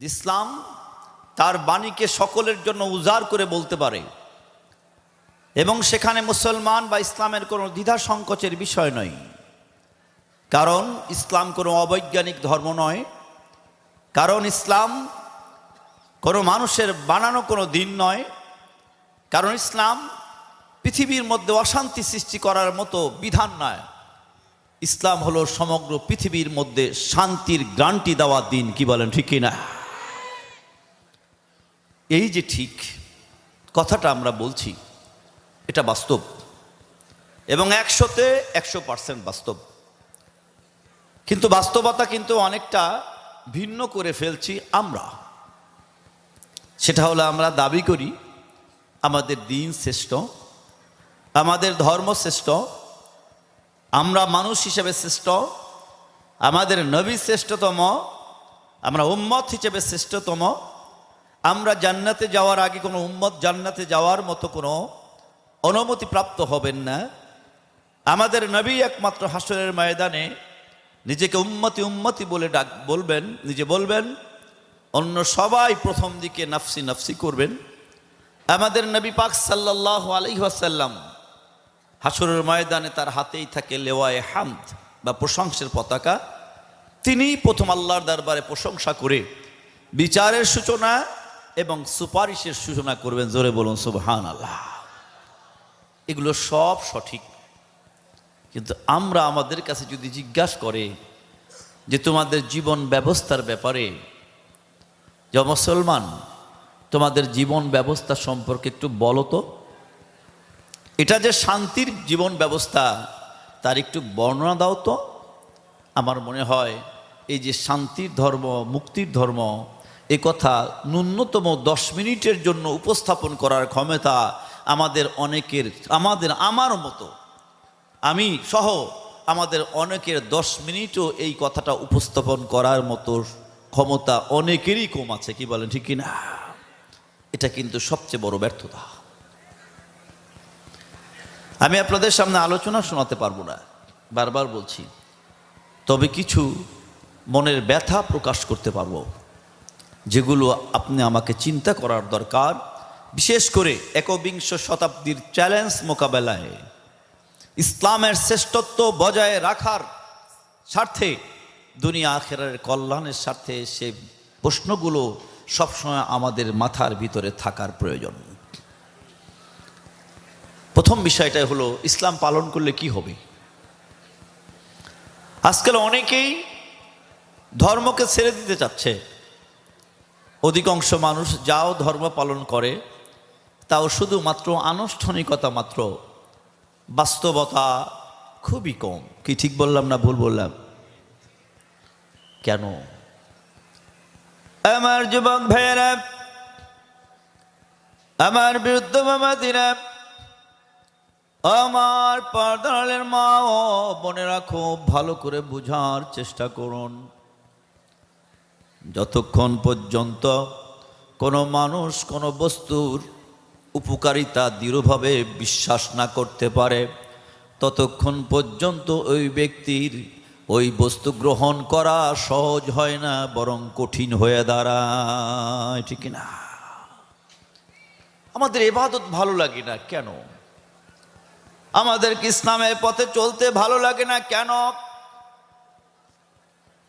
ইসলাম তার বাণীকে সকলের জন্য উজাড় করে বলতে পারে এবং সেখানে মুসলমান বা ইসলামের কোনো দ্বিধা সংকোচের বিষয় নয়। কারণ ইসলাম কোনো অবৈজ্ঞানিক ধর্ম নয়, কারণ ইসলাম কোনো মানুষের বানানো কোনো দিন নয়, কারণ ইসলাম পৃথিবীর মধ্যে অশান্তি সৃষ্টি করার মতো বিধান নয়। ইসলাম হলো সমগ্র পৃথিবীর মধ্যে শান্তির গ্যারান্টি দেওয়া দিন। কি বলেন, ঠিক কিনা? এই যে ঠিক কথাটা আমরা বলছি, এটা বাস্তব এবং 100-তে 100% বাস্তব। কিন্তু বাস্তবতা কিন্তু অনেকটা ভিন্ন করে ফেলছি আমরা। সেটা হলো আমরা দাবি করি আমাদের দিন শ্রেষ্ঠ, আমাদের ধর্ম শ্রেষ্ঠ, আমরা মানুষ হিসেবে শ্রেষ্ঠ, আমাদের নবী শ্রেষ্ঠতম, আমরা উম্মত হিসেবে শ্রেষ্ঠতম, আমরা জান্নাতে যাওয়ার আগে কোনো উম্মত জান্নাতে যাওয়ার মতো কোনো অনুমতি প্রাপ্ত হবেন না। আমাদের নবী একমাত্র হাসরের ময়দানে নিজেকে উম্মতি উম্মতি বলে বলবেন, নিজে বলবেন, অন্য সবাই প্রথম দিকে নাফসি নাফসি করবেন। আমাদের নবী পাক সাল্লাল্লাহু আলাইহি ওয়াসাল্লাম হাসরের ময়দানে তার হাতেই থাকে লেওয়ায়ে হামদ বা প্রশংসার পতাকা। তিনিই প্রথম আল্লাহর দরবারে প্রশংসা করে বিচারের সূচনা এবং সুপারিশের সূচনা করবেন। জোরে বলুন সুবহানাল্লাহ। এগুলো সব সঠিক, কিন্তু আমরা আমাদের কাছে যদি জিজ্ঞাসা করে যে তোমাদের জীবন ব্যবস্থার ব্যাপারে, যে মুসলমান তোমাদের জীবন ব্যবস্থা সম্পর্কে একটু বলো তো, এটা যে শান্তির জীবন ব্যবস্থা তার একটু বর্ণনা দাও তো। আমার মনে হয় এই যে শান্তির ধর্ম, মুক্তির ধর্ম, এ কথা ন্যূনতম 10 মিনিটের জন্য উপস্থাপন করার ক্ষমতা আমাদের অনেকের, আমার মতো, আমি সহ আমাদের অনেকের 10 মিনিটও এই কথাটা উপস্থাপন করার মতো ক্ষমতা অনেকেরই কম আছে। কি বলেন, ঠিক কিনা? এটা কিন্তু সবচেয়ে বড় ব্যর্থতা। আমি আপনাদের সামনে আলোচনা শোনাতে পারবো না, বারবার বলছি, তবে কিছু মনের ব্যথা প্রকাশ করতে পারবো, যেগুলো আপনি আমাকে চিন্তা করার দরকার। বিশেষ করে 21 শতাব্দীর চ্যালেঞ্জ মোকাবেলায় ইসলামের শ্রেষ্ঠত্ব বজায় রাখার স্বার্থে, দুনিয়া আখিরাতের কল্যাণের স্বার্থে সে প্রশ্নগুলো সবসময় আমাদের মাথার ভিতরে থাকার প্রয়োজন। প্রথম বিষয়টা হলো ইসলাম পালন করলে কি হবে। আজকাল অনেকেই ধর্মকে ছেড়ে দিতে চাচ্ছে। অধিকাংশ মানুষ যাও ধর্ম পালন করে তাও শুধুমাত্র আনুষ্ঠানিকতা মাত্র, বাস্তবতা খুবই কম। কি ঠিক বললাম না ভুল বললাম? কেন? আমার যুবক ভাইয়েরা, আমার বৃদ্ধ মামাদিরা, আমার পর্দারের মা ও বোনেরা, খুব ভালো করে বোঝার চেষ্টা করুন। যতক্ষণ পর্যন্ত কোনো মানুষ কোনো বস্তুর উপকারিতা দৃঢ়ভাবে বিশ্বাস না করতে পারে, ততক্ষণ পর্যন্ত ওই ব্যক্তির ওই বস্তু গ্রহণ করা সহজ হয় না, বরং কঠিন হয়ে দাঁড়ায়। ঠিক না? আমাদের ইবাদত ভালো লাগে না কেন? আমাদেরকে ইসলামের পথে চলতে ভালো লাগে না কেন?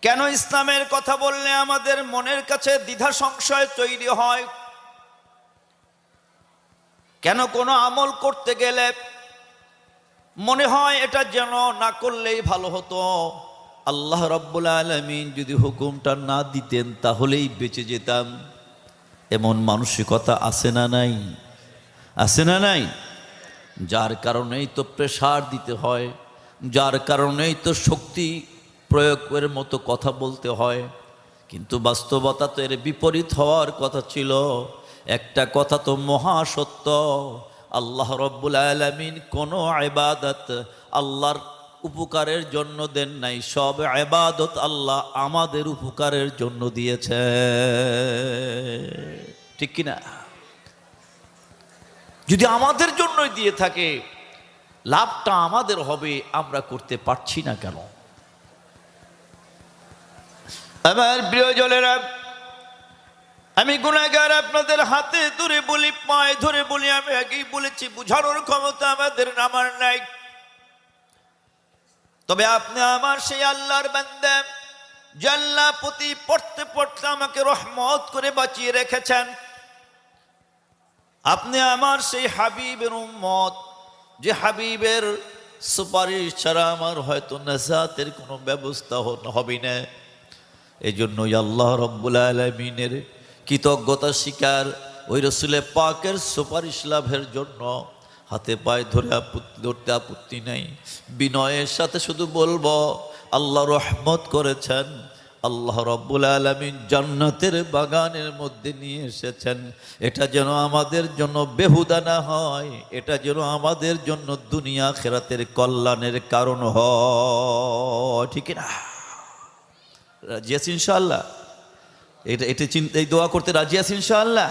কেন ইসলামের কথা বললে আমাদের মনের কাছে দ্বিধা সংশয় তৈরি হয়? কেন কোনো আমল করতে গেলে মনে হয় এটা যেন না করলেই ভালো হতো? আল্লাহ রাব্বুল আলামিন যদি হুকুমটা না দিতেন তাহলেই বেঁচে যেতাম। এমন মানসিকতা আছে না নাই? আছে না নাই? যার কারণেই তো প্রেসার দিতে হয়, যার কারণেই তো শক্তি প্রয়োগের মতো কথা বলতে হয়। কিন্তু বাস্তবতা তো এর বিপরীত হওয়ার কথা ছিল। একটা কথা তো মহাসত্য, আল্লাহ রাব্বুল আলামিন কোনো ইবাদত আল্লাহর উপকারের জন্য দেন নাই, সব ইবাদত আল্লাহ আমাদের উপকারের জন্য দিয়েছে। ঠিক কিনা? যদি আমাদের জন্যই দিয়ে থাকে, লাভটা আমাদের হবে, আমরা করতে পারছি না কেন? আমার প্রিয়জনেরা, আমি গুনাহগার, আপনাদের হাতে ধরে বলি, পায়ে ধরে বলি, আমি আগেই বলেছি বুঝানোর ক্ষমতা আমাদের আমার নাই। তবে আপনি আমার সেই আল্লাহর বান্দা, যে আল্লাহ প্রতি পড়তে পড়তে আমাকে রহমত করে বাঁচিয়ে রেখেছেন। আপনি আমার সেই হাবিবের উম্মত, যে হাবিবের সুপারিশ ছাড়া আমার হয়তো নাজাতের কোনো ব্যবস্থা হবে না। এই জন্যই আল্লাহ রব্বুল আলামিনের কৃতজ্ঞতা স্বীকার, ওই রসুলের পাকের সুপারিশ লাভের জন্য হাতে পায়ে ধরতে আপত্তি নাই। বিনয়ের সাথে শুধু বলবো আল্লাহ রহমত করেছেন, আল্লাহ রব্বুল আলামিন জান্নাতের বাগানের মধ্যে নিয়ে এসেছেন। এটা যেন আমাদের জন্য বেহুদা না হয়, এটা যেন আমাদের জন্য দুনিয়া আখিরাতের কল্যাণের কারণ হয়। ঠিক না? রাজি আছি ইনশাআল্লাহ? এটা এই দোয়া করতে রাজি আছি ইনশাআল্লাহ?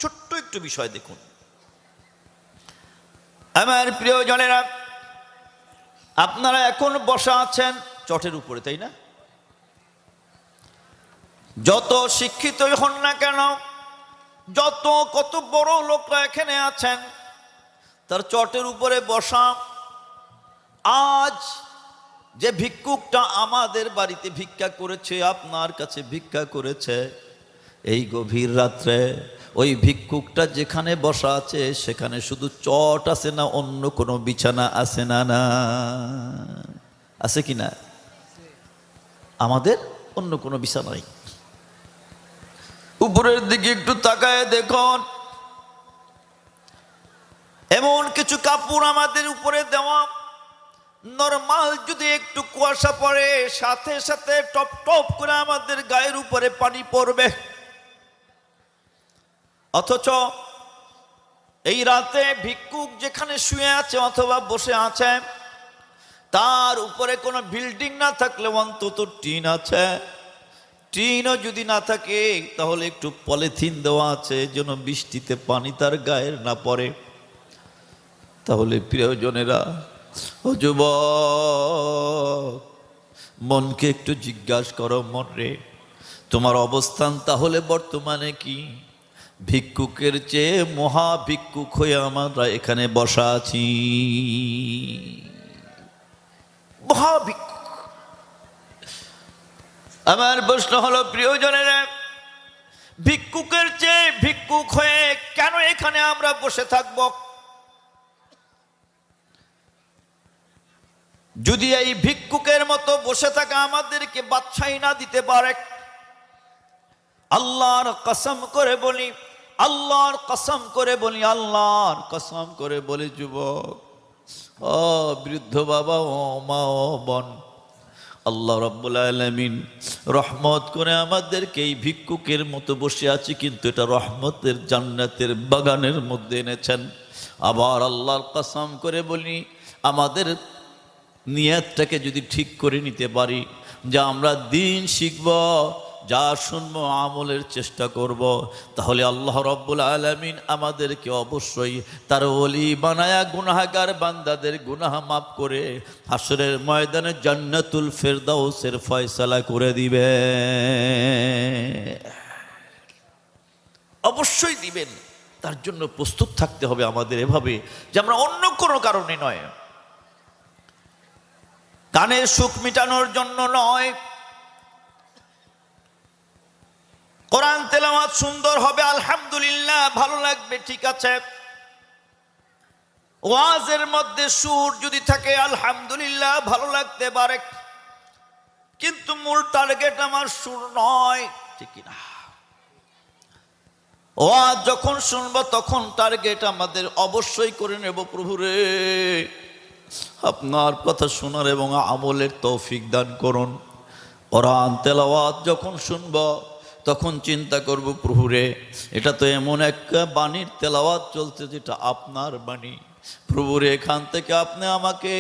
ছোট্ট একটু বিষয় দেখুন আমার প্রিয়জনেরা, আপনারা এখন বসা আছেন চটের উপরে, তাই না? যত শিক্ষিতই হন না কেন, কত বড় লোকরা এখানে আছেন, তার চটের উপরে বসা। আজ যে ভিক্ষুকটা আমাদের বাড়িতে ভিক্ষা করেছে, আপনার কাছে ভিক্ষা করেছে, এই গভীর রাত্রে ওই ভিক্ষুকটা যেখানে বসা আছে সেখানে শুধু চট আছে না অন্য কোনো বিছানা আছে? না না আছে কি না? আমাদের অন্য কোনো বিছানা নেই। উপরের দিকে একটু তাকায় দেখুন, এমন কিছু কাপড় আমাদের উপরে দেওয়া। নরমাল যদি একটু কুয়াশা পড়ে, সাথে সাথে টপ টপ করে আমাদের গায়ের উপরে পানি পড়বে। অথচ এই রাতে ভিক্ষুক যেখানে শুয়ে আছে অথবা বসে আছে, তার উপরে কোনো বিল্ডিং না থাকলে অন্তত টিন আছে। টিনও যদি না থাকে তাহলে একটু পলিথিন দেওয়া আছে যেন বৃষ্টিতে পানি তার গায়ের না পড়ে। তাহলে প্রিয়জনেরা, ও যুবক, মনকে একটু জিজ্ঞাসা করো, মন রে, তোমার অবস্থান তাহলে বর্তমানে কি? ভিক্ষুকের চেয়ে মহা ভিক্ষুক হয়ে আমরা এখানে বসা আছি। মহা ভিক্ষুক। আমার প্রশ্ন হলো প্রিয়জনেরা, ভিক্ষুকের চেয়ে ভিক্ষুক হয়ে কেন এখানে আমরা বসে থাকব? যদি এই ভিক্ষুকের মতো বসে থাকা আমাদেরকে বাদশাহী না দিতে পারে, আল্লাহর কসম করে বলি, আল্লাহর কসম করে বলি, আল্লাহর কসম করে বলি, যুবক, ও বৃদ্ধ বাবা, ও মা, ও বোন, আল্লাহ রাব্বুল আলামিন রহমত করে আমাদেরকে এই ভিক্ষুকের মতো বসে আছি, কিন্তু এটা রহমতের জান্নাতের বাগানের মধ্যে এনেছেন। আবার আল্লাহর কসম করে বলি, আমাদের নিয়তটাকে যদি ঠিক করে নিতে পারি, যা আমরা দিন শিখব, যা শুনবো, আমলের চেষ্টা করব, তাহলে আল্লাহ রাব্বুল আলামিন আমাদেরকে অবশ্যই তার ওলি বানায়া গুনাহগার বান্দাদের গুনাহ মাফ করে হাসরের ময়দানে জান্নাতুল ফেরদাউসের ফয়সালা করে দিবে। অবশ্যই দিবেন। তার জন্য প্রস্তুত থাকতে হবে আমাদের, এভাবে যে আমরা অন্য কোনো কারণে নয়, কানের সুখ মিটানোর জন্য নয়। কোরআন তেলাওয়াত সুন্দর হবে, আলহামদুলিল্লাহ, ভালো লাগবে, ঠিক আছে। ওয়াজের মধ্যে সুর যদি থাকে, আলহামদুলিল্লাহ, ভালো লাগতে পারে, কিন্তু মূল টার্গেট আমার সুর নয়, ঠিক না? ওয়াজ যখন শুনবো তখন টার্গেট আমাদের অবশ্যই করে নেব, প্রভুরে আপনার কথা শোনার এবং আমলের তৌফিক দান করুন। কোরআন তেলাওয়াত যখন শুনব তখন চিন্তা করব, প্রভুরে এটা তো এমন একটা বাণীর তেলাওয়াত চলছে যেটা আপনার বাণী, প্রভুরে এখান থেকে আপনি আমাকে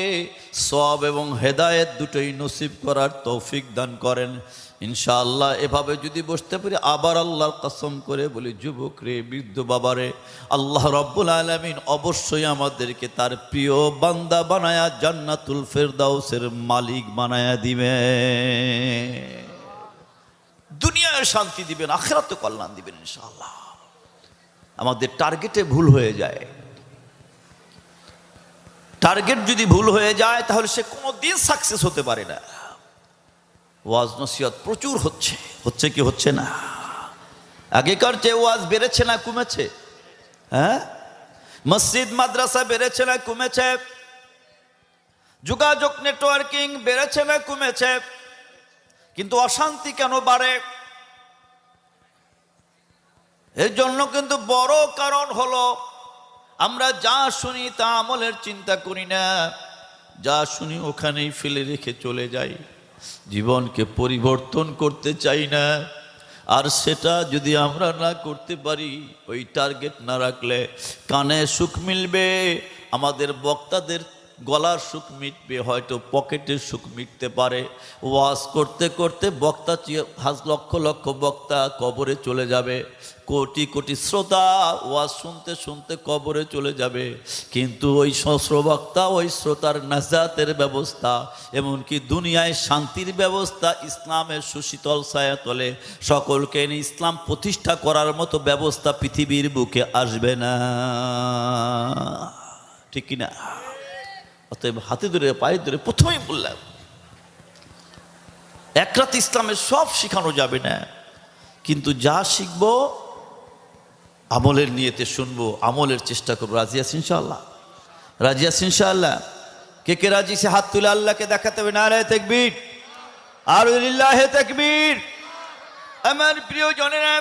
সওয়াব এবং হেদায়েত দুটোই নসিব করার তৌফিক দান করেন। ইনশাআল্লাহ এভাবে যদি বসতে পারি, আবার আল্লাহর কসম করে বলি, যুবক রে, বৃদ্ধ বাবারে, আল্লাহ রাব্বুল আলামিন অবশ্যই আমাদেরকে তার প্রিয় বান্দা বানায়া জান্নাতুল ফেরদাউসের মালিক বানায়া দিবে। দুনিয়ায় শান্তি দিবেন, আখিরাতে কল্যাণ দিবেন ইনশাআল্লাহ। আমাদের টার্গেটে ভুল হয়ে যায়, টার্গেট যদি ভুল হয়ে যায় তাহলে সে কোনোদিন সাকসেস হতে পারে না। ওয়াজ নসিহত প্রচুর হচ্ছে কি হচ্ছে না? আগেকার চেয়ে ওয়াজ বেড়েছে না কমেছে? হ্যাঁ, মসজিদ মাদ্রাসা বেড়েছে না কমেছে? যোগাযোগ নেটওয়ার্কিং বেড়েছে না কমেছে? কিন্তু অশান্তি কেন বাড়ে? এর জন্য কিন্তু বড় কারণ হলো আমরা যা শুনি তা আমলের চিন্তা করি না, যা শুনি ওখানেই ফেলে রেখে চলে যাই, জীবনকে পরিবর্তন করতে চাই না। আর সেটা যদি আমরা না করতে পারি, ওই টার্গেট না রাখলে কানে সুখ মিলবে, আমাদের বক্তাদের গলার সুখ মিটবে, হয়তো পকেটের সুখ মিটতে পারে। ওয়াজ করতে করতে বক্তা লক্ষ লক্ষ বক্তা কবরে চলে যাবে, কোটি কোটি শ্রোতা ওয়াজ শুনতে শুনতে কবরে চলে যাবে, কিন্তু ওই শ্রোবক্তা ওই শ্রোতার নাজাতের ব্যবস্থা, এমনকি দুনিয়ায় শান্তির ব্যবস্থা, ইসলামের সুশীতল ছায়াতলে সকলকে এনে ইসলাম প্রতিষ্ঠা করার মতো ব্যবস্থা পৃথিবীর বুকে আসবে না। ঠিক কিনা? অতএব হাতে ধরে পায়ে ধরে প্রথমেই বললাম, এক রাত ইসলামের সব শেখানো যাবে না, কিন্তু যা শিখবো আমলের নিয়তে শুনবো, আমলের চেষ্টা করবো। রাজি আছি ইনশাআল্লাহ? রাজি আছি ইনশাআল্লাহ? কে কে রাজি? সে হাত তুলে আল্লাহকে দেখাতে হবে। নারে তাকবীর, আর লিল্লাহি তাকবীর। আমার প্রিয় জনেরা,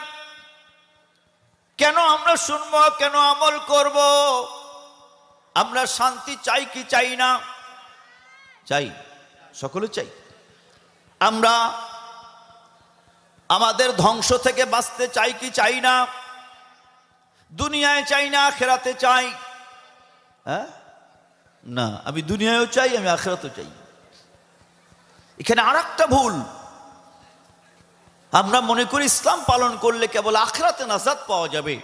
কেন আমরা শুনবো, কেন আমল করব? আমরা শান্তি চাই কি চাই না? চাই, সকলে চাই। আমরা আমাদের ধ্বংস থেকে বাঁচতে চাই কি চাই না? দুনিয়ায় চাই না, আখিরাতে চাই? হ্যাঁ না, আমি দুনিয়ায়ও চাই, আমি আখিরাতেও চাই। এখানে আর একটা ভুল, আমরা মনে করি ইসলাম পালন করলে কেবল আখিরাতে নাজাত পাওয়া যাবে।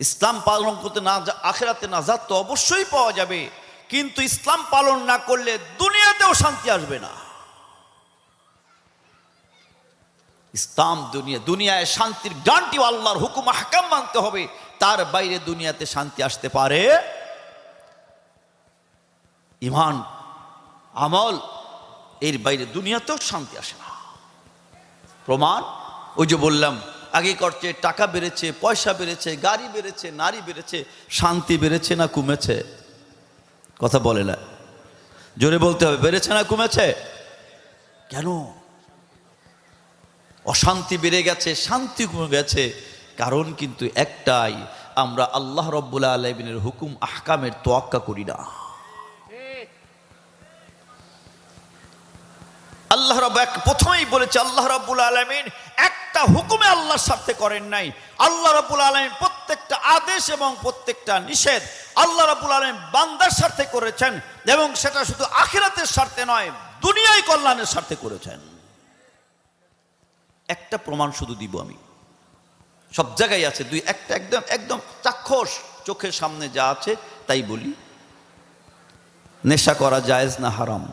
ইসলাম পালন করতে না, আখিরাতে নাজাত তো অবশ্যই পাওয়া যাবে, কিন্তু ইসলাম পালন না করলে দুনিয়াতেও শান্তি আসবে না। ইসলাম দুনিয়ায় শান্তির গ্যারান্টি, আল্লাহর হুকুম আহকাম মানতে হবে, তার বাইরে দুনিয়াতে শান্তি আসতে পারে? ঈমান আমল এর বাইরে দুনিয়াতেও শান্তি আসে না। প্রমাণ ওই যে বললাম, আগে করছে টাকা বেড়েছে, পয়সা বেড়েছে, গাড়ি বেড়েছে, নারী বেড়েছে, শান্তি বেড়েছে না কমেছে? কথা বলে না, জোরে বলতে হবে, বেড়েছে না কমেছে? কেন অশান্তি বেড়ে গেছে, শান্তি কমে গেছে? কারণ কিন্তু একটাই, আমরা আল্লাহ রাব্বুল আলামিনের হুকুম আহকামের তোয়াক্কা করি না। আল্লাহ রাব্বুল প্রথমেই বলেছে, আল্লাহ রাব্বুল আলামিন একটা হুকুমে আল্লাহর স্বার্থে করেন নাই। আল্লাহ রাব্বুল আলামিন প্রত্যেকটা আদেশ এবং প্রত্যেকটা নিষেধ আল্লাহ রাব্বুল আলামিন বান্দার স্বার্থে করেছেন, এবং সেটা শুধু আখিরাতের স্বার্থে নয়, দুনিয়ায় কল্যাণের স্বার্থে করেছেন। একটা প্রমাণ শুধু দিব আমি, সব জায়গায় আছে, একটা একদম একদম চাক্ষুষ চোখের সামনে যা আছে তাই বলি। নেশা করা জায়েজ না হারাম?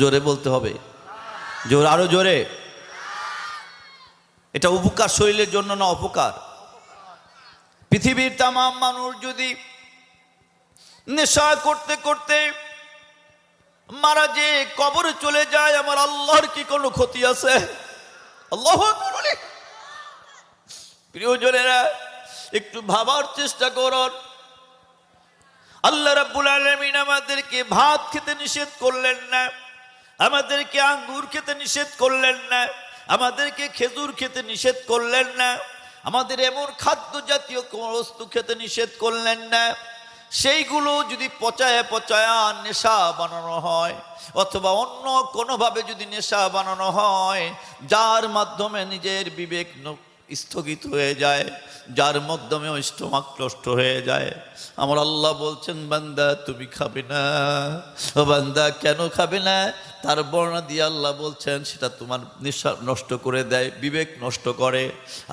জোরে বলতে হবে, আরো জোরে। এটা উপকার শরীরের জন্য না অপকার? পৃথিবীর তামাম মানুষ যদি নেশা করতে করতে মারা যে কবরে চলে যায়, আমার আল্লাহর কি কোনো ক্ষতি আছে? আল্লাহু আকবার বলে। প্রিয়জনেরা, একটু ভাবার চেষ্টা করুন। আল্লাহ রাব্বুল আলামিন আমাদেরকে ভাত খেতে নিষেধ করলেন না, আমাদেরকে আঙ্গুর খেতে নিষেধ করলেন না, আমাদেরকে খেজুর খেতে নিষেধ করলেন না, আমাদের এমন খাদ্য জাতীয় কোনো বস্তু খেতে নিষেধ করলেন না। সেইগুলো যদি পচায়া পচায়া নেশা বানানো হয়, অথবা অন্য কোনোভাবে যদি নেশা বানানো হয়, যার মাধ্যমে নিজের বিবেক স্থগিত হয়ে যায়, যার মাধ্যমে স্টোমাক নষ্ট হয়ে যায়, আমার আল্লাহ বলছেন, বান্দা তুমি খাবে না। ও বান্দা, কেন খাবে না? তার বর্ণনা দিয়ে আল্লাহ বলছেন, সেটা তোমার নেশা নষ্ট করে দেয়, বিবেক নষ্ট করে,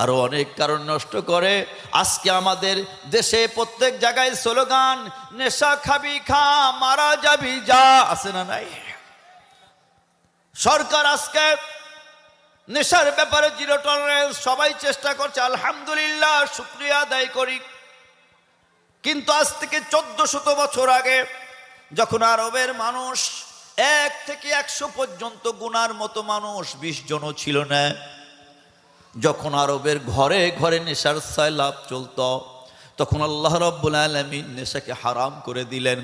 আরো অনেক কারণ নষ্ট করে। আজকে আমাদের দেশে প্রত্যেক জায়গায় স্লোগান, নেশা খাবি খা, মারা যাবি যা, আছে না নাই? সরকার আজকে নেশার ব্যাপারে জিরো টলারেন্স, সবাই চেষ্টা করছে, আলহামদুলিল্লাহ, শুকরিয়া আদায় করি। কিন্তু আজ থেকে 1400 বছর আগে যখন আরবের মানুষ 1 থেকে 100 পর্যন্ত গুনার মতো মানুষ 20 জনও ছিল না, যখন আরবের ঘরে ঘরে নেশার সায়লাব চলত, তখন আল্লাহ রাব্বুল আলামিন নেশাকে হারাম করে দিলেন।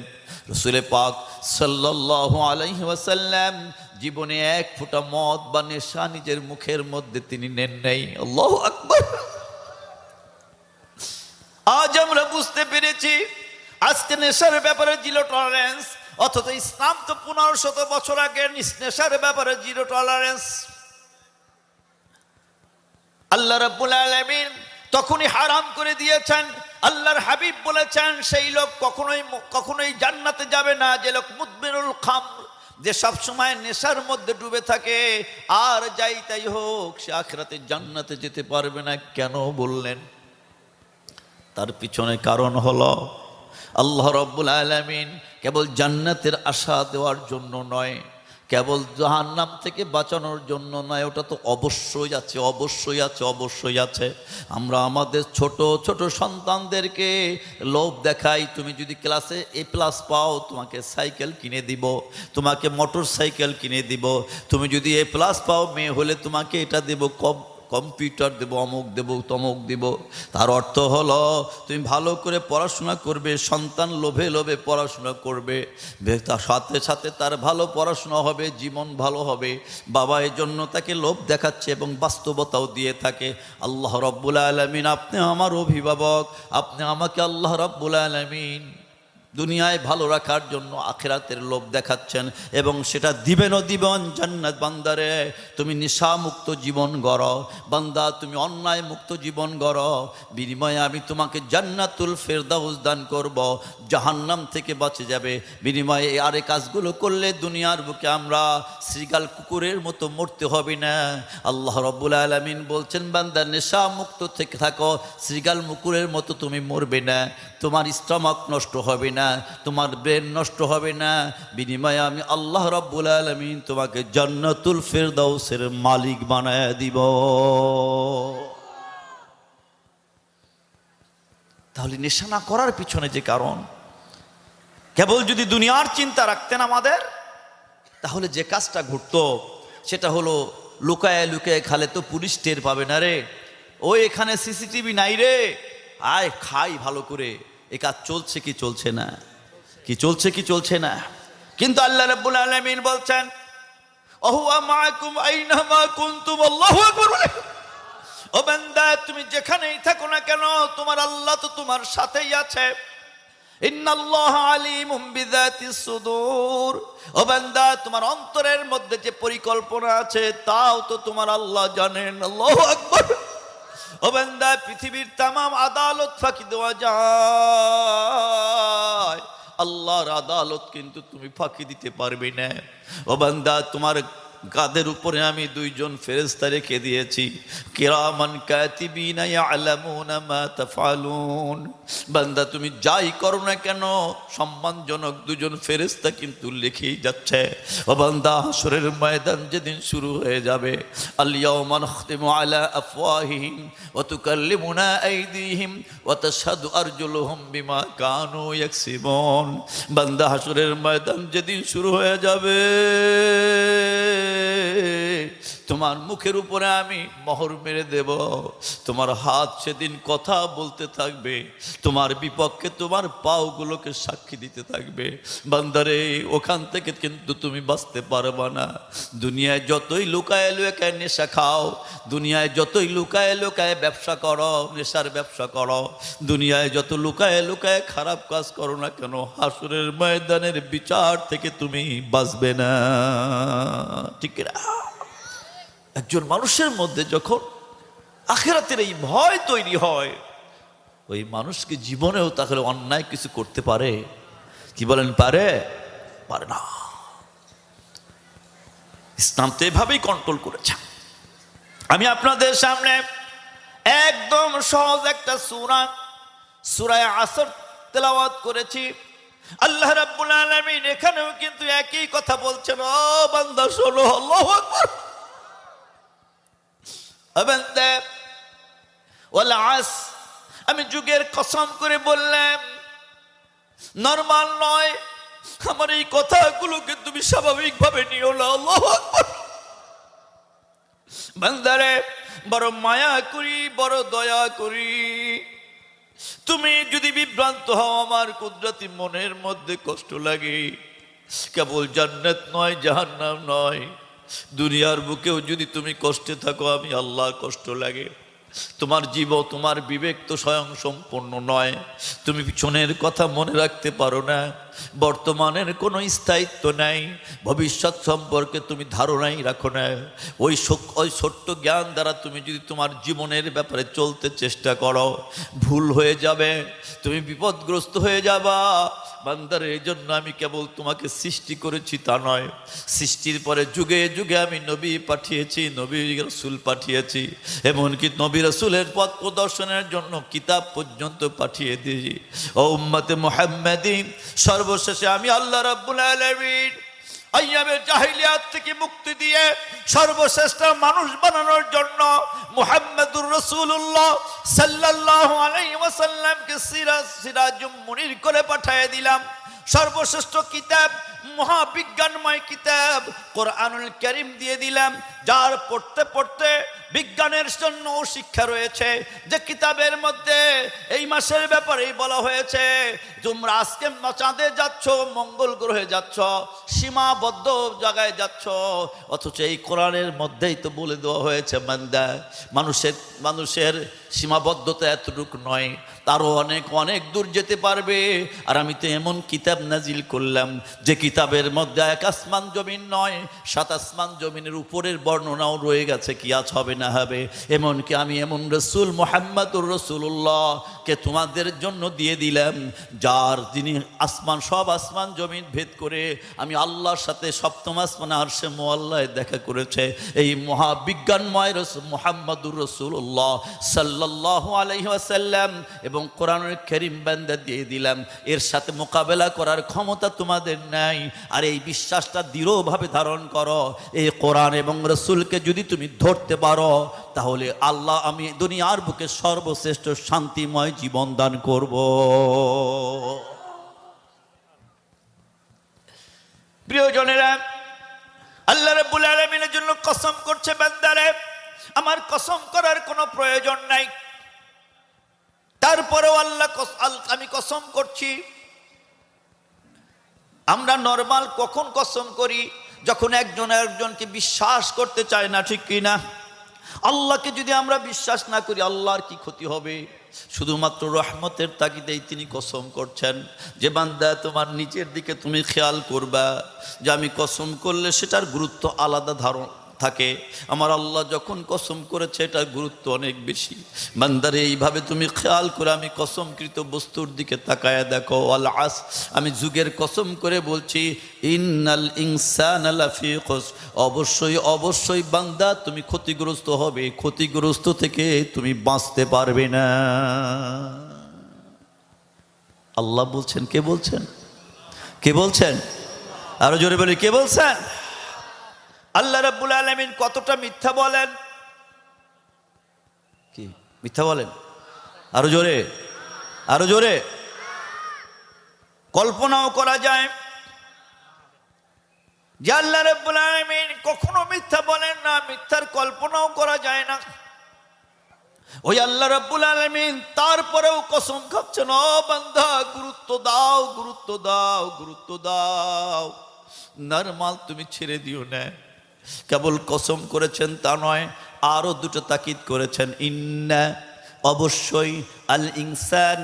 রাসূল পাক সাল্লাল্লাহু আলাইহি ওয়াসাল্লাম জীবনে 1 ফোঁটা মদ বা নেশা নিজের মুখের মধ্যে তিনি নেন নাই। আল্লাহু আকবার। আজ আমরা বুঝতে পেরেছি আজকে নেশার ব্যাপারে জিরো টলারেন্স, অথচ ইসলাম তো 1500 বছর আগে নেশার ব্যাপারে জিরো টলারেন্স। আল্লাহ রাব্বুল আলামিন তখনই হারাম করে দিয়েছেন। আল্লাহর হাবিব বলেছেন, সেই লোক কখনোই জান্নাতে যাবে না যে লোক মুদমিনুল খামর, যে সব সময় নেশার মধ্যে ডুবে থাকে, আর যাই তাই হোক সে আখিরাতে জান্নাতে যেতে পারবে না। কেন বললেন? তার পিছনে কারণ হলো আল্লাহ রাব্বুল আলামিন কেবল জান্নাতের আশা দেওয়ার জন্য নয়, কেবল জাহান্নাম থেকে বাঁচানোর জন্য নয়, ওটা তো অবশ্যই আছে, অবশ্যই আছে, অবশ্যই আছে। আমরা আমাদের ছোট ছোট সন্তানদেরকে লোভ দেখাই, তুমি যদি ক্লাসে A+ পাও তোমাকে সাইকেল কিনে দিব, তোমাকে মোটর সাইকেল কিনে দিব, তুমি যদি A+ পাও মেয়ে হলে তোমাকে এটা দেব, কম্পিউটার দেব, অমুক দেব, তমুক দেব। তার অর্থ হলো তুমি ভালো করে পড়াশোনা করবে, সন্তান লোভে লোভে পড়াশোনা করবে, তার সাথে সাথে তার ভালো পড়াশোনা হবে, জীবন ভালো হবে। বাবা এই জন্য তাকে লোভ দেখাচ্ছে এবং বাস্তবতাও দিয়ে থাকে। আল্লাহ রাব্বুল আলামিন আপনি আমার অভিভাবক, আপনি আমাকে আল্লাহ রাব্বুল আলামিন দুনিয়ায় ভালো রাখার জন্য আখিরাতের লোভ দেখাচ্ছেন, এবং সেটা দিবেনও দিবেন। জান্নাত বান্দারে তুমি নেশামুক্ত জীবন গড়ো, বান্দা তুমি অন্যায় মুক্ত জীবন গড়ো, বিনিময়ে আমি তোমাকে জান্নাতুল ফেরদাউস দান করব, জাহান্নাম থেকে বাঁচে যাবে। বিনিময়ে আর এই কাজগুলো করলে দুনিয়ার বুকে আমরা শ্রীগাল কুকুরের মতো মরতে হবে না। আল্লাহ রাব্বুল আলামিন বলছেন, বান্দা নেশামুক্ত থেকে থাকো, শ্রীগাল মুকুরের মতো তুমি মরবে না, তোমার স্টমাক নষ্ট হবে না, তোমার ব্রেন নষ্ট হবে না। বিনিময়ে আমি আল্লাহ রাব্বুল আলামিন তোমাকে জান্নাতুল ফেরদাউসের মালিক বানায় দিব। তাহলে নেশা না করার পিছনে যে কারণ, কেবল যদি দুনিয়ার চিন্তা রাখতেন আমাদের, তাহলে যে কাজটা ঘটতো সেটা হলো লুকায় লুকায় খালে তো পুলিশ টের পাবে না রে, ওই এখানে সিসিটিভি নাই রে, আয় খাই ভালো করে, এ কাজ চলছে কি চলছে না, কি চলছে কি চলছে না। কিন্তু আল্লাহ রাব্বুল আলামিন বলছেন, ওহুয়া মাআকুম আইনামা কুনতুম, আল্লাহু আকবার। ও বান্দা তুমি যেখানেই থাকো না কেন, তোমার আল্লাহ তো তোমার সাথেই আছে। ইন্নাল্লাহা আলিমুম বিযাতিস সুদূর, ও বান্দা তোমার অন্তরের মধ্যে যে পরিকল্পনা আছে তাও তো তোমার আল্লাহ জানেন। আল্লাহু আকবার। ও বান্দা পৃথিবীর তামাম আদালত ফাঁকি দেওয়া যায়, আল্লাহর আদালত কিন্তু তুমি ফাঁকি দিতে পারবে না। ও বান্দা তোমার কাঁধের উপরে আমি 2 জন ফেরেশতা রেখে দিয়েছি, কিরামান কাতিবিনা ইয়ালামুনা মা তাফআলুন। বান্দা তুমি যাই করো না কেন সম্মানজনক 2 জন ফেরেশতা কিন্তু লিখেই যাচ্ছে। ও বান্দা হাসরের ময়দান যেদিন শুরু হয়ে যাবে, আল ইয়াওমা নাখতিমু আলা আফওয়াহিহিম ওয়া তুকাল্লিমুনা আইদিহিম ওয়া তাশহাদু আরজুলুহুম বিমা কানু ইয়াকসিবুন। বান্দা হাসরের ময়দান যেদিন শুরু হয়ে যাবে, তোমার মুখের উপরে আমি মোহর মেরে দেব, তোমার হাত সেদিন কথা বলতে থাকবে, তোমার বিপক্ষে তোমার পাওগুলোকে সাক্ষী দিতে থাকবে। বান্দারে ওখান থেকে কিন্তু তুমি বাঁচতে পারবা না। দুনিয়ায় যতই লুকায় লুকায় নেশা খাও, দুনিয়ায় যতই লুকায় লুকায় ব্যবসা করো, নেশার ব্যবসা করো, দুনিয়ায় যত লুকায় লুকায় খারাপ কাজ করো না কেন, হাসরের ময়দানের বিচার থেকে তুমি বাঁচবে না। ঠিক না? একজন মানুষের মধ্যে যখন আখিরাতের এই ভয় তৈরি হয়, ওই মানুষকে জীবনেও তাহলে অন্যায় কিছু করতে পারে? কি বলেন, পারে? পারে না। ইসলাম তো এভাবেই কন্ট্রোল করেছে। আমি আপনাদের সামনে একদম সহজ একটা সূরা আসর তেলাওয়াত করেছি। আল্লাহ রাব্বুল আলামিন এখানেও কিন্তু একই কথা বলছেন, ও বান্দা শোনো, আল্লাহু আকবার। বান্দা ওয়াল আস, আমি যুগের কসম করে বললাম, নরমাল নয়। আমার এই কথাগুলোকে তুমি স্বাভাবিকভাবে নিও না। আল্লাহু আকবার। বান্দারে বড় মায়া করি, বড় দয়া করি। তুমি যদি বিভ্রান্ত হও, আমার কুদরতি মনের মধ্যে কষ্ট লাগে। কেবল জান্নাত নয়, জাহান্নাম নয়, দুনিয়ার বুকেও যদি তুমি কষ্টে থাকো, আমি আল্লাহ কষ্ট লাগে। তোমার জীব, তোমার বিবেক তো স্বয়ং সম্পূর্ণ নয়। তুমি পিছনের কথা মনে রাখতে পারো না, বর্তমানের কোনো স্থায়িত্ব নাই, ভবিষ্যৎ সম্পর্কে তুমি ধারণাই রাখো না। ওই ছোট্ট জ্ঞান দ্বারা তুমি যদি তোমার জীবনের ব্যাপারে চলতে চেষ্টা করো, ভুল হয়ে যাবে, তুমি বিপদগ্রস্ত হয়ে যাবা। বান্দারে, এই জন্য আমি কেবল তোমাকে সৃষ্টি করেছি তা নয়, সৃষ্টির পরে যুগে যুগে আমি নবী পাঠিয়েছি, নবী রাসূল পাঠিয়েছি, এমনকি নবী রাসূলের পথ প্রদর্শনের জন্য কিতাব পর্যন্ত পাঠিয়ে দিয়েছি। ও উম্মতে মুহাম্মাদী, সর্বশেষে আমি আল্লাহ রাব্বুল আলামিন আইয়ামে জাহিলিয়াত থেকে মুক্তি দিয়ে সর্বশ্রেষ্ঠ মানুষ বানানোর জন্য মুহাম্মদুর রাসূলুল্লাহ সাল্লাল্লাহু আলাইহি ওয়াসাল্লামকে সিরাজুম মুনির করে পাঠিয়ে দিলাম। সর্বশ্রেষ্ঠ কিতাব, মহাবিজ্ঞানময় কিতাব কোরআনুল কারীম দিয়ে দিলাম, যার পড়তে পড়তে বিজ্ঞানের জন্য শিক্ষা রয়েছে। যে কিতাবের মধ্যে এই মাসের ব্যাপারেই বলা হয়েছে, তোমরা আজকে চাঁদে যাচ্ছ, মঙ্গল গ্রহে যাচ্ছ, সীমাবদ্ধ জায়গায় যাচ্ছ, অথচ এই কোরআনের মধ্যেই তো বলে দেওয়া হয়েছে বান্দা, মানুষের সীমাবদ্ধতা এতটুকু নয়, তারও অনেক অনেক দূর যেতে পারবে। আর আমি তো এমন কিতাব নাজিল করলাম যে কিতাবের মধ্যে এক আসমান জমিন নয়, 7 আসমান জমিনের উপরের বর্ণনাও রয়ে গেছে, কি আজ হবে না হবে। এমনকি আমি এমন রসুল মুহাম্মদুর রাসূলুল্লাহ কে তোমাদের জন্য দিয়ে দিলাম, যার যিনি সব আসমান জমিন ভেদ করে আমি আল্লাহর সাথে সপ্তম আসমানে আরশে মুআল্লায় দেখা করেছে। এই মহাবিজ্ঞানময় রসুল মুহাম্মদুর রাসূলুল্লাহ সাল্লাল্লাহু আলাইহি ওয়াসাল্লাম এবং কোরআনুল কারীম বান্দা দিয়ে দিলাম। এর সাথে মোকাবেলা করার ক্ষমতা তোমাদের নাই। আর এই বিশ্বাসটা দৃঢ়ভাবে ধারণ করো, এই কোরআন এবং রসুলকে যদি তুমি ধরতে পারো, তাহলে আল্লাহ আমি দুনিয়ার বুকে সর্বশ্রেষ্ঠ শান্তিময় জীবন দান করব। প্রিয়জনেরা, আল্লাহ রাব্বুল আলামিনের জন্য কসম করছে বান্দারে, আমার কসম করার কোনো প্রয়োজন নাই, তারপরেও আমি কসম করছি। আমরা নরমাল কখন কসম করি? যখন একজন একজনকে বিশ্বাস করতে চায় না, ঠিক কি না? আল্লাহকে যদি আমরা বিশ্বাস না করি, আল্লাহর কি ক্ষতি হবে? শুধুমাত্র রহমতের তাগিদেই তিনি কসম করছেন যে বান্দা, তোমার নিচের দিকে তুমি খেয়াল করবা যে আমি কসম করলে সেটার গুরুত্ব আলাদা ধারণ থাকে। আমার আল্লাহ যখন কসম করেছে এটার গুরুত্ব অনেক বেশি। বান্দারে, এইভাবে তুমি খেয়াল করে আমি কসমকৃত বস্তুর দিকে তাকায়া দেখো। আল আস, আমি যুগের কসম করে বলছি, ইন্নাল ইনসানা লাফি খুসর, অবশ্যই অবশ্যই বান্দা তুমি ক্ষতিগ্রস্ত হবে, ক্ষতিগ্রস্ত থেকে তুমি বাঁচতে পারবে না। আল্লাহ বলছেন। কে বলছেন? কে বলছেন? আরো জোরে বলি, কে বলছেন? আল্লাহ রাব্বুল আলামিন কতটা মিথ্যা বলেন? কি মিথ্যা বলেন? আরো জোরে, আরো জোরে। কল্পনাও করা যায় যে আল্লাহ রাব্বুল আলামিন কখনো মিথ্যা বলেন না, মিথ্যার কল্পনাও করা যায় না। ওই আল্লাহ রাব্বুল আলামিন তারপরেও কসম খাচ্ছেন, ও বান্দা গুরুত্ব দাও, গুরুত্ব দাও, গুরুত্ব দাও। নরমাল তুমি ছেড়ে দিও না। কেবল কসম করেছেন তা নয়, আরো দুটো তাকিদ করেছেন। ইন্না, অবশ্যই, আল ইনসান,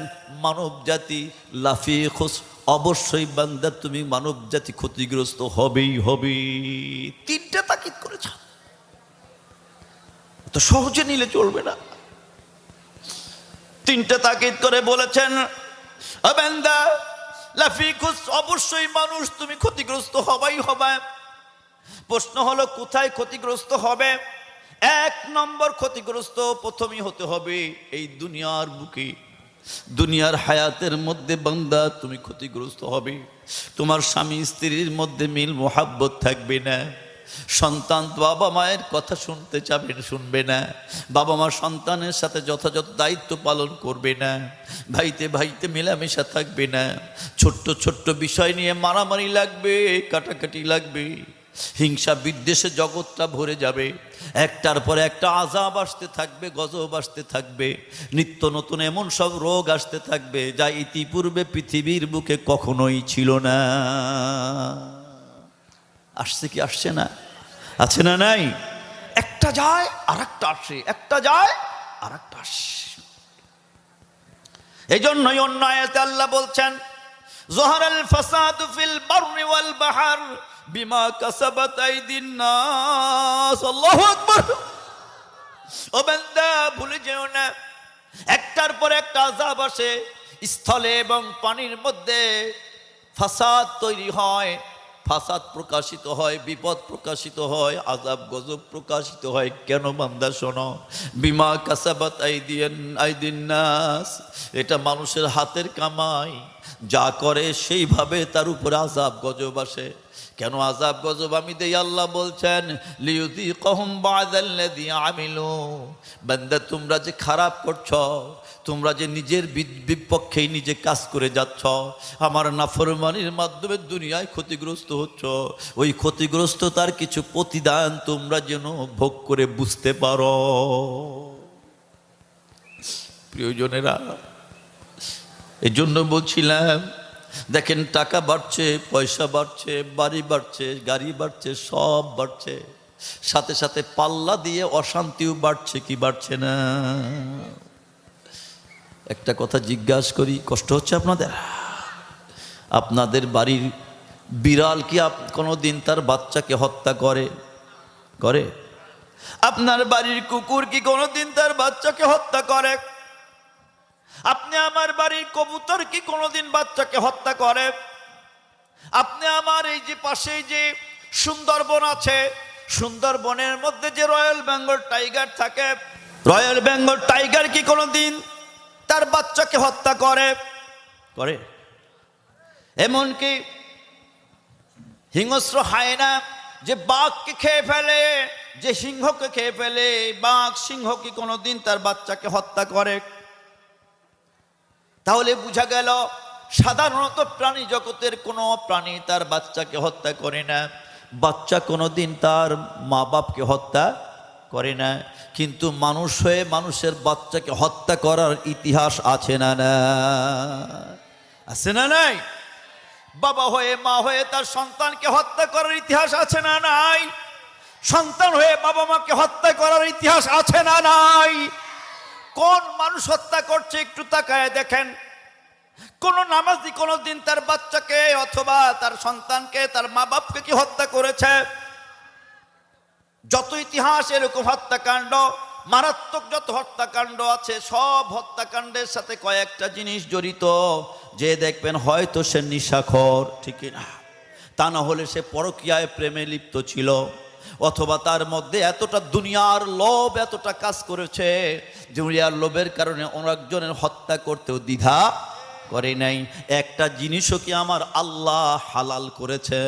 মানব জাতি, লাফি খুসর, অবশ্যই বান্দা তুমি মানব জাতি ক্ষতিগ্রস্ত হবেই হবে। তিনটা তাকিদ করেছেন, তো সহজে নিলে চলবে না। তিনটা তাকিদ করে বলেছেন, ও বান্দা লাফি খুসর, অবশ্যই মানুষ তুমি ক্ষতিগ্রস্ত হবেই হবে। প্রশ্ন হলো কোথায় ক্ষতিগ্রস্ত হবে? 1 নম্বর ক্ষতিগ্রস্ত প্রথমেই হতে হবে এই দুনিয়ার বুকে, দুনিয়ার হায়াতের মধ্যে বান্দা তুমি ক্ষতিগ্রস্ত হবে। তোমার স্বামী স্ত্রীর মধ্যে মিল মোহাব্বত থাকবে না, সন্তান বাবা মায়ের কথা শুনতে চাবে শুনবে না, বাবা মা সন্তানের সাথে যথাযথ দায়িত্ব পালন করবে না, ভাইতে ভাইতে মেলামেশা থাকবে না, ছোট্ট ছোট্ট বিষয় নিয়ে মারামারি লাগবে, কাটাকাটি লাগবে, হিংসা বিদ্বেষে জগৎটা ভরে যাবে, একটার পর একটা আযাব আসতে থাকবে, গজব আসতে থাকবে, নিত্য নতুন এমন সব রোগ আসতে থাকবে যা ইতিপূর্বে পৃথিবীর বুকে কখনোই ছিল না। আসছে কি আসছে না? আছে না নাই? একটা যায় আর একটা আসে, একটা যায় আর একটা আসে। এই জন্যই অন্য আয়াতে আল্লাহ বলছেন, যহারাল ফাসাদু ফিল বাররি ওয়াল বাহর বিমা কাসাবাত আইদিন নাস। আল্লাহু আকবার। ও বান্দা ভুলে যেও না, একটার পর একটা আযাব আসে, স্থলে এবং পানির মধ্যে ফাসাদ তৈরি হয়, ফাসাদ প্রকাশিত হয়, বিপদ প্রকাশিত হয়, আযাব গজব প্রকাশিত হয়। কেন বান্দা শোনো, বিমা কাসাবাত আইদিন নাস, এটা মানুষের হাতের কামাই, যা করে সেইভাবে তার উপরে আযাব গজব আসে। কেন আযাব গজব আমি দেই? আল্লাহ বলছেন, লিয়ুযীকাহুম বা'দাল্লাযী আমিলু। বান্দা তোমরা যে খারাপ করছো, তোমরা যে নিজের বিপক্ষেই নিজে কাজ করে যাচ্ছ, আমার নাফরমানির মাধ্যমে দুনিয়ায় ক্ষতিগ্রস্ত হচ্ছ, ওই ক্ষতিগ্রস্ততার কিছু প্রতিদান তোমরা যেন ভোগ করে বুঝতে পারো। প্রিয়জনেরা, এই জন্য বলছিলাম, দেখেন টাকা বাড়ছে, পয়সা বাড়ছে, বাড়ি বাড়ছে, গাড়ি বাড়ছে, সব বাড়ছে, সাথে সাথে পাল্লা দিয়ে অশান্তিও বাড়ছে কি বাড়ছে না? একটা কথা জিজ্ঞাসা করি, কষ্ট হচ্ছে আপনাদের? আপনাদের বাড়ির বিড়াল কি কোনোদিন তার বাচ্চাকে হত্যা করে? করে? আপনার বাড়ির কুকুর কি কোনোদিন তার বাচ্চাকে হত্যা করে? আপনি আমার বাড়ির কবুতর কি কোনোদিন বাচ্চাকে হত্যা করে? আপনি আমার এই যে পাশেই যে সুন্দরবন আছে, সুন্দরবনের মধ্যে যে রয়্যাল বেঙ্গল টাইগার থাকে, রয়্যাল বেঙ্গল টাইগার কি কোনোদিন তার বাচ্চাকে হত্যা করে? করে? এমনকি হিংস্র হায়না যে বাঘকে খেয়ে ফেলে, যে সিংহকে খেয়ে ফেলে, বাঘ সিংহ কি কোনোদিন তার বাচ্চাকে হত্যা করে? তাহলে বোঝা গেল, সাধারণত প্রাণী জগতের কোনো প্রাণী তার বাচ্চাকে হত্যা করে না, বাচ্চা কোনোদিন তার মা বাপকে হত্যা করে না। কিন্তু মানুষ হয়ে মানুষের বাচ্চাকে হত্যা করার ইতিহাস আছে না? না আছে না নাই? বাবা হয়ে মা হয়ে তার সন্তানকে হত্যা করার ইতিহাস আছে না নাই? সন্তান হয়ে বাবা মাকে হত্যা করার ইতিহাস আছে না নাই? কোন মানুষ হত্যা করছে একটু তাকায় দেখেন। কোন নামাজি কোনদিন তার বাচ্চাকে অথবা তার সন্তানকে, তার মা বাপকে কি হত্যা করেছে? যত ইতিহাস এরকম হত্যাকাণ্ড, মারাত্মক যত হত্যাকাণ্ড আছে, সব হত্যাকাণ্ডের সাথে কয়েকটা জিনিস জড়িত, যে দেখবেন হয়তো সে নিশাখোর, ঠিক না? তা না হলে সে পরকীয়ায় প্রেমে লিপ্ত ছিল, অথবা তার মধ্যে এতটা দুনিয়ার লোভ এতটা কাজ করেছে, দুনিয়ার লোভের কারণে অনেকজনের হত্যা করতেও দ্বিধা করে নাই। একটা জিনিসও কি আমার আল্লাহ হালাল করেছে?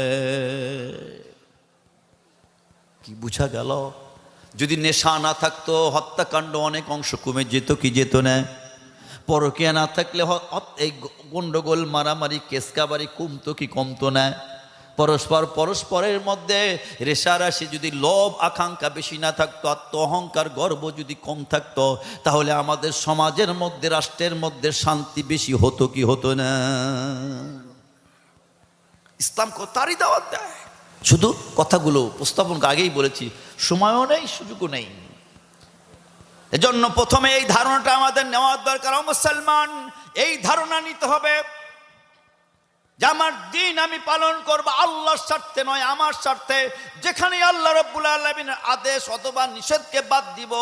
কি বুঝা গেল? যদি নেশা না থাকতো হত্যাকাণ্ড অনেক অংশ কমে যেত কি যেত না? পরকীয়া না থাকলে এই গন্ডগোল মারামারি কেসকাবারি কমতো কি কমতো না? পরস্পরের মধ্যে রেশারাশি যদি লোভ আকাঙ্ক্ষা বেশি না থাকতো, আত্ম অহংকার গর্ব যদি কম থাকতো, তাহলে আমাদের সমাজের মধ্যে, রাষ্ট্রের মধ্যে শান্তি বেশি হতো কি হতো না? ইসলাম তারই দাওয়াত দেয়। শুধু কথাগুলো উপস্থাপন আগেই বলেছি, সময়ও নেই, সুযোগও নেই। এজন্য প্রথমে এই ধারণাটা আমাদের নেওয়ার দরকার। মুসলমান, এই ধারণা নিতে হবে যে আমার দিন আমি পালন করব আল্লাহর স্বার্থে নয়, আমার স্বার্থে। যেখানে আল্লাহ রাব্বুল আলামিনের আদেশ অথবা নিষেধকে বাদ দিব,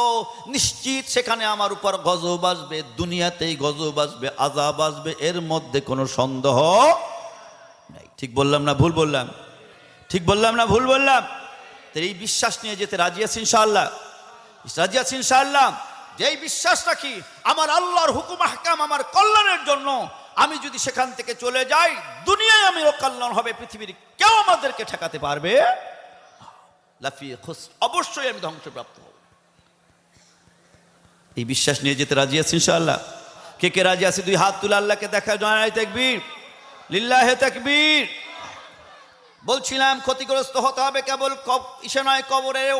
নিশ্চিত সেখানে আমার উপর গজব আসবে, দুনিয়াতেই গজব আসবে, আযাব আসবে, এর মধ্যে কোনো সন্দেহ নেই। ঠিক বললাম না ভুল বললাম? ঠিক বললাম না ভুল বললাম? তো এই বিশ্বাস নিয়ে যেতে রাজি আছি ইনশাআল্লাহ? রাজি আছি ইনশাআল্লাহ? যে এই বিশ্বাস রাখি আমার আল্লাহর হুকুম আহকাম আমার কল্যাণের জন্য, আমি যদি সেখান থেকে চলে যাই, দুনিয়ায় আমি কল্যাণ হবে, পৃথিবীর কেউ আমাদেরকে ঠেকাতে পারবে। লাফি খুসর, অবশ্যই আমি ধ্বংসপ্রাপ্ত হব। এই বিশ্বাস নিয়ে যেতে রাজি আছি ইনশাআল্লাহ? কে কে রাজি আছে? দুই হাত তুলে আল্লাহকে দেখা, জয় তাকবীর, লিল্লাহে তাকবীর। বলছিলাম ক্ষতিগ্রস্ত হতে হবে কেবল ইসে নয়, কবরেও।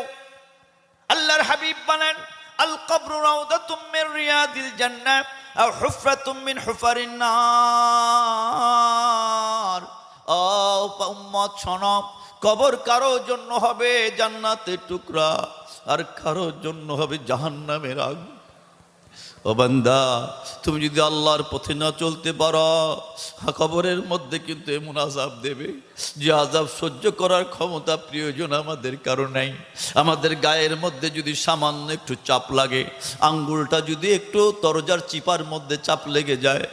আল্লাহর হাবিব বলেন, আল কবরু রাউদাতুম মির রিয়াদিল জান্নাহ আও হুফরাতুম মিন হুফারিন নার। ও উম্মত শোনো, কবর কারো জন্য হবে জান্নাতের টুকরা, আর কারো জন্য হবে জাহান্নামের আগুন। ও বান্দা, তুমি যদি আল্লাহর পথে না চলতে পারো, কবরের মধ্যে কিন্তু এমন আযাব দেবে যে আযাব সহ্য করার ক্ষমতা প্রিয়জন আমাদের কারো নাই। আমাদের গায়ের মধ্যে যদি সামান্য একটু চাপ লাগে, আঙ্গুলটা যদি একটু দরজার চিপার মধ্যে চাপ লেগে যায়,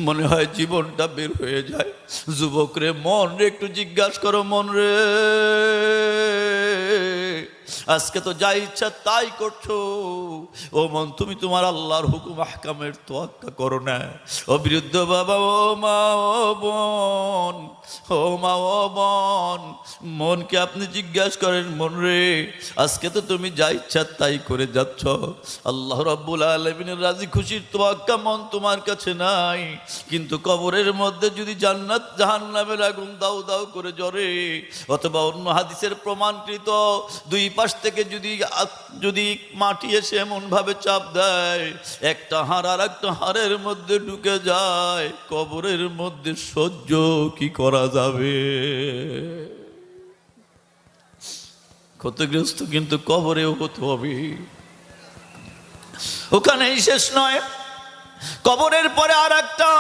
মনে হয় জীবনটা বের হয়ে যায়। যুবক রে, মন রে একটু জিজ্ঞাসা করো, মন রে, আজকে তো যা ইচ্ছা তাই করছো। ও মন, তুমি তোমার আল্লাহর হুকুম আহকামের তোয়াক্কা করো না। ও বিরুদ্ধ বাবা, ও মা, ও বোন, ও মা, ও বোন, মনকে আপনি জিজ্ঞাসা করেন, মন রে, আজকে তো তুমি যা ইচ্ছা তাই করে যাচ্ছ। আল্লাহ রাব্বুল আলামিনের রাজি খুশির তোয়াক্কা মন তোমার কাছে নাই। কিন্তু কবরের মধ্যে যদি জান্নাত জাহান্নামের আগুন দাউ দাউ করে জ্বরে, অথবা অন্য হাদিসের প্রমাণকৃত দুই পাশ থেকে যদি মাটি এসে এমন ভাবে চাপ দেয়, একটা হাড় আর একটা হাড়ের মধ্যে ঢুকে যায়, কবরের মধ্যে সহ্য কি করা যাবে? ক্ষতিগ্রস্ত কিন্তু কবরেও হতে হবে। ওখানেই শেষ নয়, কবরের পরে আর একটা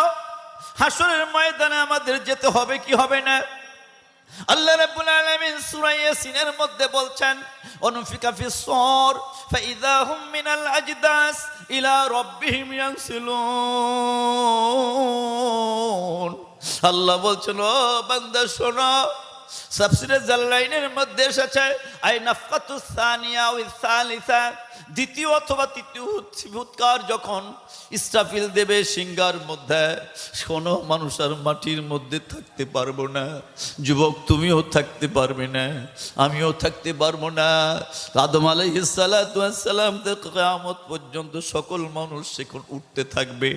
হাসরের ময়দানে আমাদের যেতে হবে, কি হবে না? আল্লাহ রাব্বুল আলামিন সূরা ইয়াসিনের মধ্যে বলছেন, অনুফিকা ফিস সূর ফাইযা হুম মিনাল আজদাস ইলা রাব্বিহিম ইয়ানসিলুন। আল্লাহ বলছেন, ও বান্দা শোনো, তাফসীরে জালালাইনের মধ্যে এসেছে, আই নাফকাতুস সানিয়া ওয়া সালিসা, দ্বিতীয় অথবা তৃতীয় ফুৎকার যখন ইসরাফিল দেবে সিংহার মধ্যে, শোনো, মানুষ আর মাটির মধ্যে থাকতে পারবো না। যুবক, তুমিও থাকতে পারবে না, আমিও থাকতে পারবো না। আদম আলাইহিস সালাতু ওয়াস সালাম থেকে কিয়ামত পর্যন্ত সকল মানুষ সেখানে উঠতে থাকবে।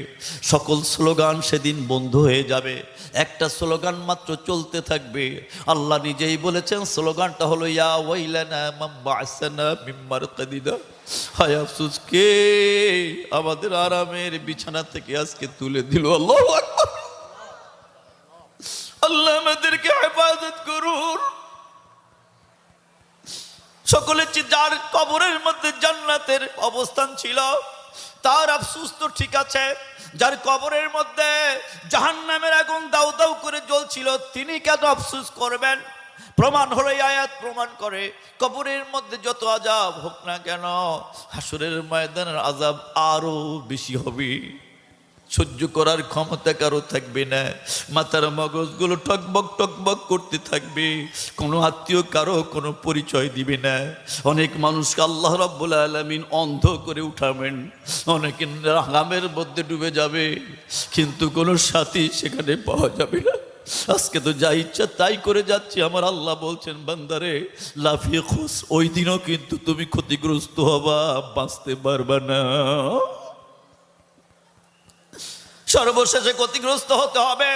সকল স্লোগান সেদিন বন্ধ হয়ে যাবে, একটা স্লোগান মাত্র চলতে থাকবে। আল্লাহ নিজেই বলেছেন, স্লোগানটা হলো, ইয়া ওয়াইলানা মান বা'সানা মিন মারকাদিনা, হায় আফসোস, কে আমাদের আরামের বিছানা থেকে আজকে তুলে দিল। আল্লাহু আকবার। আল্লাহ আমাদেরকে হেফাজত করুন। সকলে যার কবরের মধ্যে জান্নাতের অবস্থান ছিল তার আফসোস তো ঠিক আছে, যার কবরের মধ্যে জাহান্নামের আগুন দাউ দাউ করে জ্বলছিল তিনি কেন আফসোস করবেন? প্রমাণ হলো, এই আয়াত প্রমাণ করে, কবরের মধ্যে যত আযাব হোক না কেন, হাসরের ময়দানের আযাব আরো বেশি হবে। সহ্য করার ক্ষমতা কারো থাকবে না, মাথার মগজগুলো টকবক টকবক করতে থাকবে, কোনো আত্মীয় কারো কোনো পরিচয় দিবে না। অনেক মানুষকে আল্লাহ রাব্বুল আলামিন অন্ধ করে উঠাবেন, অনেকে হারামের মধ্যে ডুবে যাবে, কিন্তু কোনো সাথী সেখানে পাওয়া যাবে না। আজকে তো যা ইচ্ছা তাই করে যাচ্ছি। আমার আল্লাহ বলছেন, বান্দারে, লাফিয়ে খুশ, ওই দিনও কিন্তু তুমি ক্ষতিগ্রস্ত হবা, বাঁচতে পারবা না। সর্বশেষে ক্ষতিগ্রস্ত হতে হবে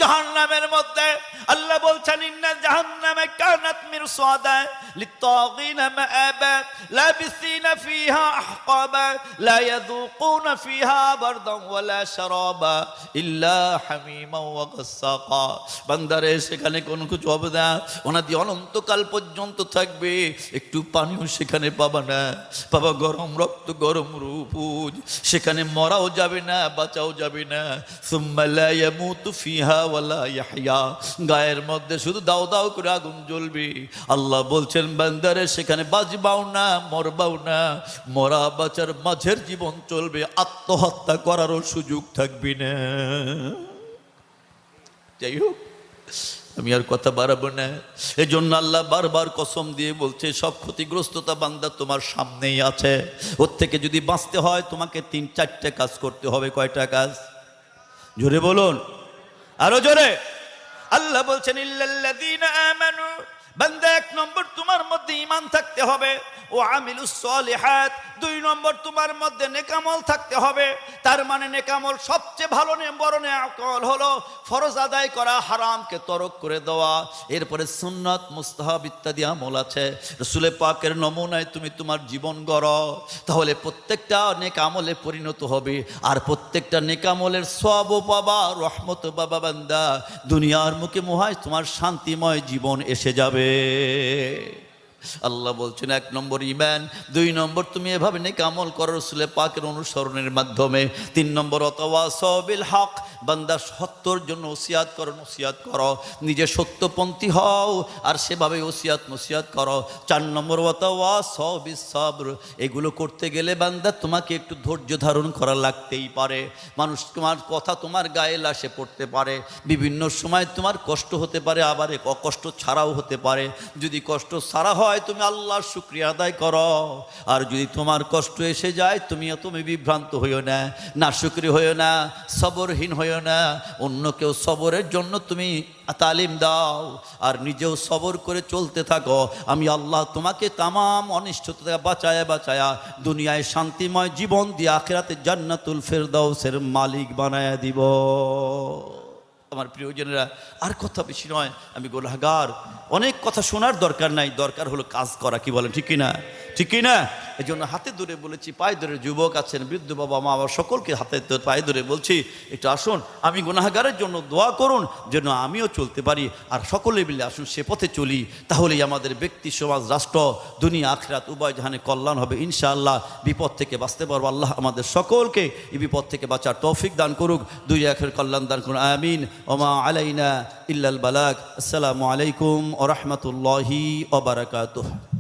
জাহান্নামের মধ্যে। আল্লাহ বলছেন, ইন্না জাহান্নামা কানাত মিরসাদা লিত্তাগিনা মাআবা লাবিসিনা ফিহা আহকাবা লা ইয়াযুকুনা ফিহা বারদান ওয়ালা শারাবা ইল্লা হামিমা ওয়া গাসসাকা। বান্দারে, সেখানে কোনো কিছু হবে না, অনাদি অনন্তকাল পর্যন্ত থাকবে, একটু পানিও সেখানে পাবা না, পাবা গরম রক্ত, গরম রূপুজ, সেখানে মরাও যাবে না, বাঁচাও যাবে না। সুম্মা লা ইয়ামুতু ফিহা ওয়ালা ইয়াহইয়া, গায়ের মধ্যে শুধু দাও দাও করে আগুন জ্বলবে। আল্লাহ বলছেন, বান্দারে, সেখানে বাঁচবাও না, মরবাও না, মরা বাঁচার মাঝের জীবন চলবে, আত্মহত্যা করারও সুযোগ থাকবে না। যাই হোক, আমি আর কথা বাড়াবো না। এই জন্য আল্লাহ বারবার কসম দিয়ে বলছে, সব ক্ষতিগ্রস্ততা বান্দা তোমার সামনেই আছে। ওর থেকে যদি বাঁচতে হয় তোমাকে 3-4টে কাজ করতে হবে। কয়টা কাজ? জোরে বলুন, আরো জোরে। আল্লাহ বলছেন, ইল্লাল্লাযীনা আমানু বান্দা, 1 নম্বর তোমার মধ্যে ঈমান থাকতে হবে, ও আমিলুস সলিহাত। 2 নম্বর তোমার মধ্যে নেকামল থাকতে হবে। তার মানে নেকামল সবচেয়ে ভালো বড় নেকামল হলো ফরজ আদায় করা, হারামকে তরক করে দেওয়া। এরপরে সুন্নাত, মুস্তাহাব ইত্যাদি আমল আছে। রাসূল পাকের নমুনায় তুমি তোমার জীবন গড়ো, তাহলে প্রত্যেকটা নেকামলে পরিণত হবে, আর প্রত্যেকটা নেকামলের সওয়াবও পাবা, রহমত পাবা। বান্দা, দুনিয়ার মুখে মোহায় তোমার শান্তিময় জীবন এসে যাবে। আল্লাহ বলছেন 1 নম্বর ঈমান, 2 নম্বর তুমি এভাবে নেক আমল করো রাসূল পাকের অনুসরণের মাধ্যমে। 3 নম্বর ওয়াতাওয়াসাউ বিল হক, বান্দা সত্যর জন্য ওসিয়াত করো, নসিহত করো, নিজে সত্যপন্থী হও আর সেভাবে ওসিয়াত নসিহত করো। 4 নম্বর ওয়াতাওয়াসাউ বিস সাবর, এগুলো করতে গেলে বান্দা তোমাকে একটু ধৈর্য ধারণ করা লাগতেই পারে। মানুষ তোমার কথা তোমার গায়ে লাসে পড়তে পারে, বিভিন্ন সময় তোমার কষ্ট হতে পারে, আবার কষ্ট ছাড়াও হতে পারে। যদি কষ্ট ছাড়া হয় তুমি আল্লাহর শুকরিয়া আদায় করো, আর যদি তোমার কষ্ট এসে যায় তুমি বিভ্রান্ত হইও না, নাশুকরি হইও না, সবরহীন হইও না। অন্য কেউ সবরের জন্য তুমি তালিম দাও আর নিজেও সবর করে চলতে থাকো। আমি আল্লাহ তোমাকে তামাম অনিষ্টতা থেকে বাঁচায়া বাঁচায়া দুনিয়ায় শান্তিময় জীবন দিয়ে আখিরাতে জান্নাতুল ফেরদাউসের মালিক বানায়া দিব। আমার প্রিয়জনেরা, আর কথা বেশি নয়, আমি গুনাহগার, অনেক কথা শোনার দরকার নাই, দরকার হলো কাজ করা। কি বলেন, ঠিক কিনা? ঠিক কিনা? এই জন্য হাতে ধরে বলেছি, পায়ে ধরে, যুবক আছেন, বৃদ্ধ বাবা মা আবার সকলকে হাতে পায়ে ধরে বলছি, একটু আসুন, আমি গুনাহগারের জন্য দোয়া করুন যেন আমিও চলতে পারি, আর সকলে মিলে আসুন সে পথে চলি। তাহলেই আমাদের ব্যক্তি, সমাজ, রাষ্ট্র, দুনিয়া আখিরাত উভয় জাহানে কল্যাণ হবে ইনশাআল্লাহ। বিপদ থেকে বাঁচতে পারবো। আল্লাহ আমাদের সকলকে এই বিপদ থেকে বাঁচার তৌফিক দান করুক, দুনিয়া আখিরাত কল্যাণ দান করুন, আমিন। ওমা আলাইনা ইল্লাল বালাগ। আসসালামু আলাইকুম ওয়া রাহমাতুল্লাহি ওয়া বারাকাতুহু।